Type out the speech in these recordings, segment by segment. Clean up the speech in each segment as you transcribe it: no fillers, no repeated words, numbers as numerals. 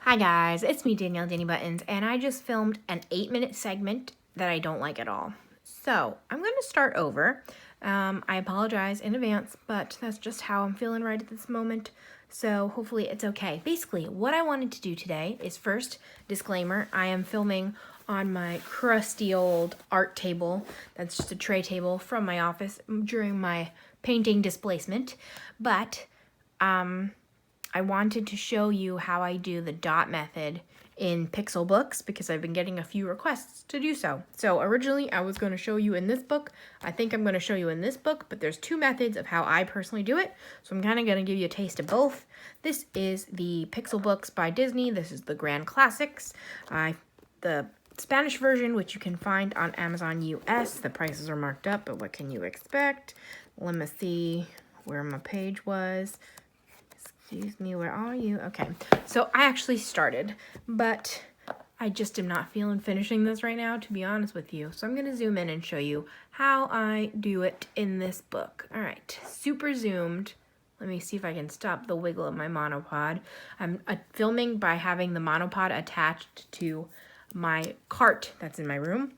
Hi guys, it's me Danielle Danibuttons, and I just filmed an 8-minute segment that I don't like at all. So I'm going to start over. I apologize in advance, but that's just how I'm feeling right at this moment. So hopefully it's okay. Basically, what I wanted to do today is first, disclaimer, I am filming on my crusty old art table. That's just a tray table from my office during my painting displacement. But I wanted to show you how I do the dot method in Pixel Books because I've been getting a few requests to do so. So originally I was going to show you in this book. I think I'm going to show you in this book, but there's two methods of how I personally do it. So I'm kind of going to give you a taste of both. This is the Pixel Books by Disney. This is the Grand Classics. The Spanish version, which you can find on Amazon US. The prices are marked up, but what can you expect? Let me see where my page was. Excuse me, where are you? Okay, so I actually started, but I just am not feeling finishing this right now, to be honest with you. So I'm going to zoom in and show you how I do it in this book. All right, super zoomed. Let me see if I can stop the wiggle of my monopod. I'm filming by having the monopod attached to my cart that's in my room.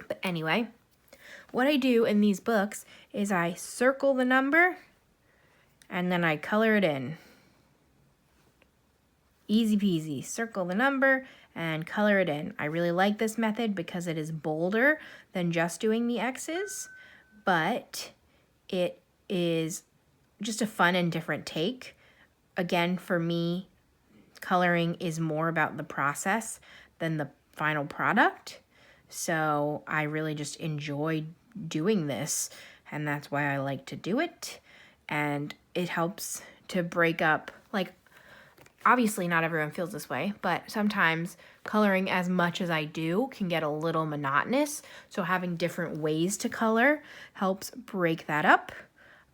But anyway, what I do in these books is I circle the number and then I color it in. Easy peasy. Circle the number and color it in. I really like this method because it is bolder than just doing the X's, but it is just a fun and different take. Again, for me, coloring is more about the process than the final product. So I really just enjoy doing this, and that's why I like to do it. And it helps to break up, like, obviously not everyone feels this way, but sometimes coloring as much as I do can get a little monotonous. So having different ways to color helps break that up.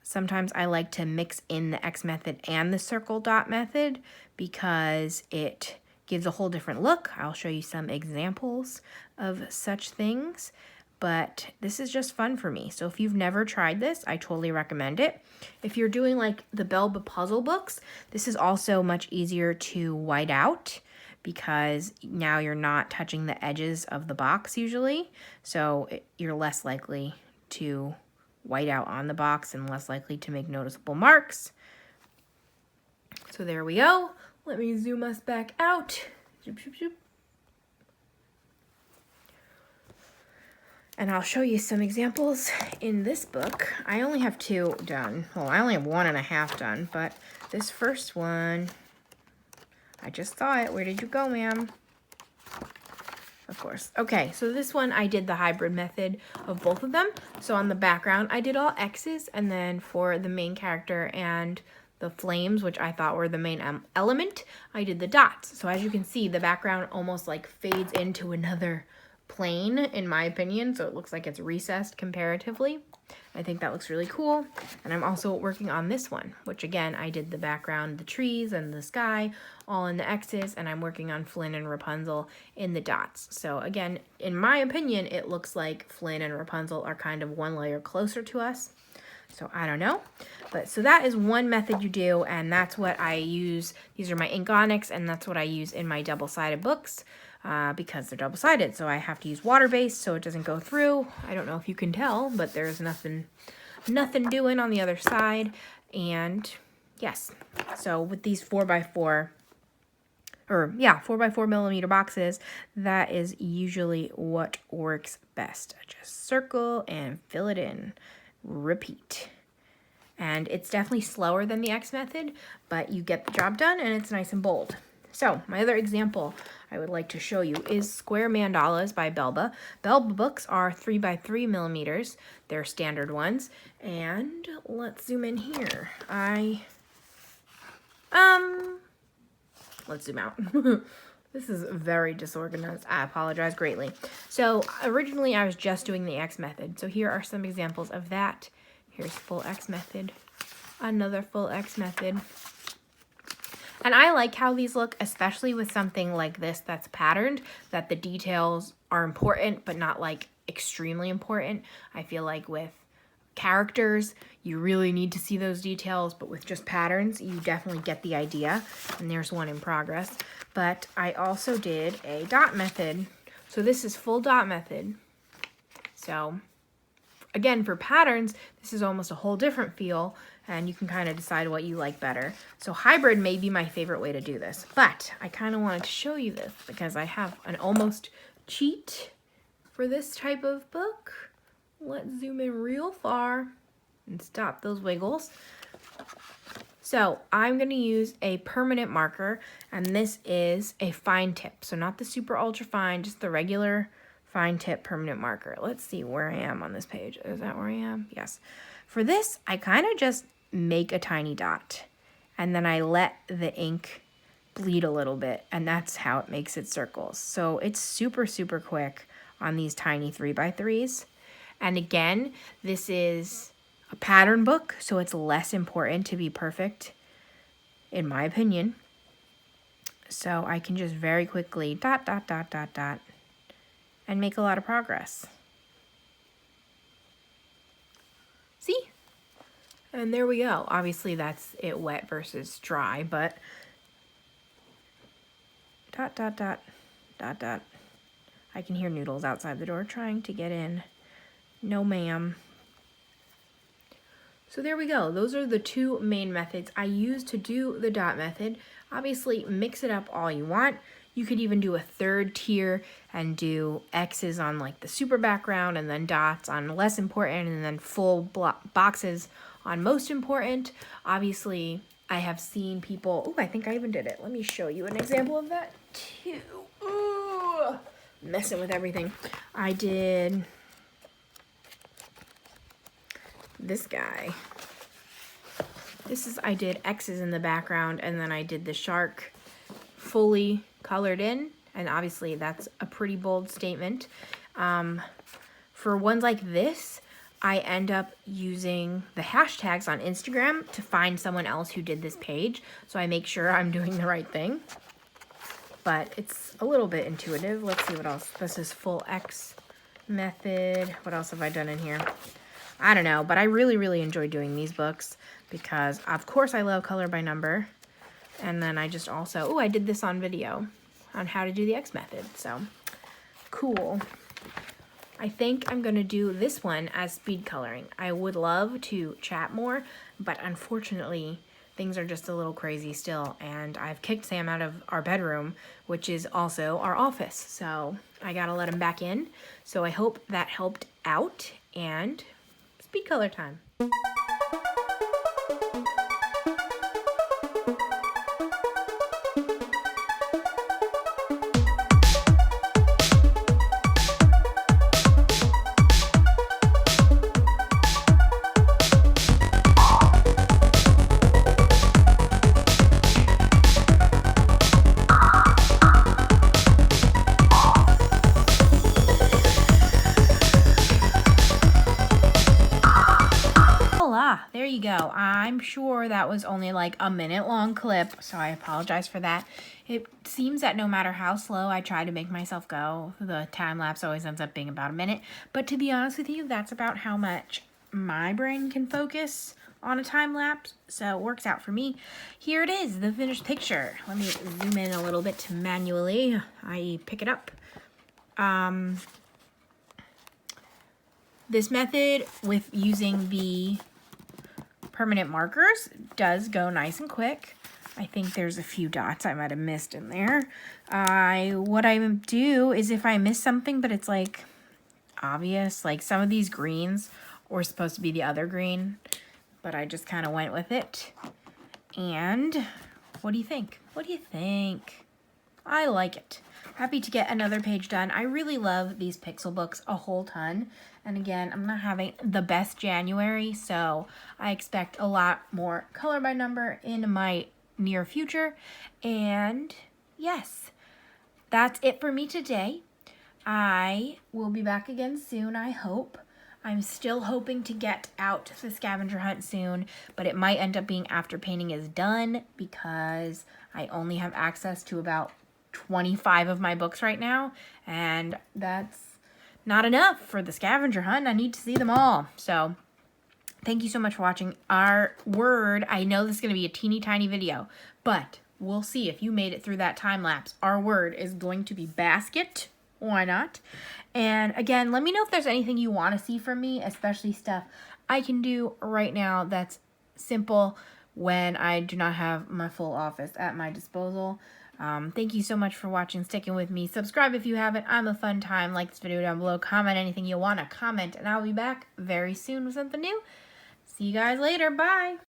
Sometimes I like to mix in the X method and the circle dot method because it gives a whole different look. I'll show you some examples of such things. But this is just fun for me. So if you've never tried this, I totally recommend it. If you're doing like the Belba puzzle books, this is also much easier to white out because now you're not touching the edges of the box usually. So you're less likely to white out on the box and less likely to make noticeable marks. So there we go. Let me zoom us back out. Zoop, zoop, zoop. And I'll show you some examples in this book. I only have 2 done. Well, I only have 1.5 done, but this first one, I just saw it. Where did you go, ma'am? Of course. Okay, so this one I did the hybrid method of both of them. So on the background, I did all X's, and then for the main character and the flames, which I thought were the main element, I did the dots. So as you can see, the background almost like fades into another plane, in my opinion, so it looks like it's recessed comparatively. I think that looks really cool. And I'm also working on this one, which again, I did the background, the trees and the sky, all in the X's, and I'm working on Flynn and Rapunzel in the dots. So again, in my opinion, it looks like Flynn and Rapunzel are kind of one layer closer to us. So I don't know, but so that is one method you do, and that's what I use. These are my Inkonics, and that's what I use in my double-sided books because they're double-sided. So I have to use water-based so it doesn't go through. I don't know if you can tell, but there's nothing doing on the other side. And yes, so with these 4x4 4x4 boxes, that is usually what works best. I just circle and fill it in. Repeat. And it's definitely slower than the X method, but you get the job done and it's nice and bold. So my other example I would like to show you is Square Mandalas by Belba. Belba books are 3x3 They're standard ones. And let's zoom in here. Let's zoom out. This is very disorganized. I apologize greatly. So originally I was just doing the X method. So here are some examples of that. Here's full X method, another full X method. And I like how these look, especially with something like this that's patterned, that the details are important, but not like extremely important. I feel like with characters, you really need to see those details, but with just patterns, you definitely get the idea. And there's one in progress. But I also did a dot method. So this is full dot method. So again, for patterns, this is almost a whole different feel, and you can kind of decide what you like better. So hybrid may be my favorite way to do this, but I kind of wanted to show you this because I have an almost cheat for this type of book. Let's zoom in real far and stop those wiggles. So I'm going to use a permanent marker, and this is a fine tip. So not the super ultra fine, just the regular fine tip permanent marker. Let's see where I am on this page. Is that where I am? Yes. For this, I kind of just make a tiny dot, and then I let the ink bleed a little bit, and that's how it makes its circles. So it's super, super quick on these tiny 3x3s. And again, this is a pattern book, so it's less important to be perfect, in my opinion. So I can just very quickly dot, dot, dot, dot, dot, and make a lot of progress. See? And there we go. Obviously that's it wet versus dry, but dot, dot, dot, dot, dot. I can hear Noodles outside the door trying to get in. No, ma'am. So there we go. Those are the two main methods I use to do the dot method. Obviously, mix it up all you want. You could even do a third tier and do X's on like the super background and then dots on less important and then full boxes on most important. Obviously, I have seen people, oh, I think I even did it. Let me show you an example of that too. Ooh, messing with everything. I did this guy. I did X's in the background, and then I did the shark fully colored in, and obviously that's a pretty bold statement. For ones like this, I end up using the hashtags on Instagram to find someone else who did this page, so I make sure I'm doing the right thing. But it's a little bit intuitive. Let's see what else. This is full X method. What else have I done in here? I don't know, but I really, really enjoy doing these books because, of course, I love color by number. And then I just also, oh, I did this on video on how to do the X method. So, cool. I think I'm going to do this one as speed coloring. I would love to chat more, but unfortunately, things are just a little crazy still. And I've kicked Sam out of our bedroom, which is also our office. So, I got to let him back in. So, I hope that helped out, and speed color time. There you go. I'm sure that was only like a minute long clip, so I apologize for that. It seems that no matter how slow I try to make myself go, the time lapse always ends up being about a minute. But to be honest with you, that's about how much my brain can focus on a time lapse, so it works out for me. Here it is, the finished picture. Let me zoom in a little bit to manually, i.e. pick it up. This method with using the permanent markers does go nice and quick. I think there's a few dots I might have missed in there. What I do is if I miss something, but it's like obvious, like some of these greens were supposed to be the other green, but I just kind of went with it. And what do you think? What do you think? I like it. Happy to get another page done. I really love these pixel books a whole ton. And again, I'm not having the best January, so I expect a lot more color by number in my near future. And yes, that's it for me today. I will be back again soon, I hope. I'm still hoping to get out the scavenger hunt soon, but it might end up being after painting is done because I only have access to about 25 of my books right now, and that's not enough for the scavenger hunt. I need to see them all. So thank you so much for watching. Our word, I know this is going to be a teeny tiny video, but we'll see if you made it through that time lapse. Our word is going to be basket. Why not? And again, let me know if there's anything you want to see from me, especially stuff I can do right now that's simple when I do not have my full office at my disposal. Thank you so much for watching, sticking with me. Subscribe if you haven't. I'm a fun time. Like this video down below. Comment anything you want to comment, and I'll be back very soon with something new. See you guys later. Bye.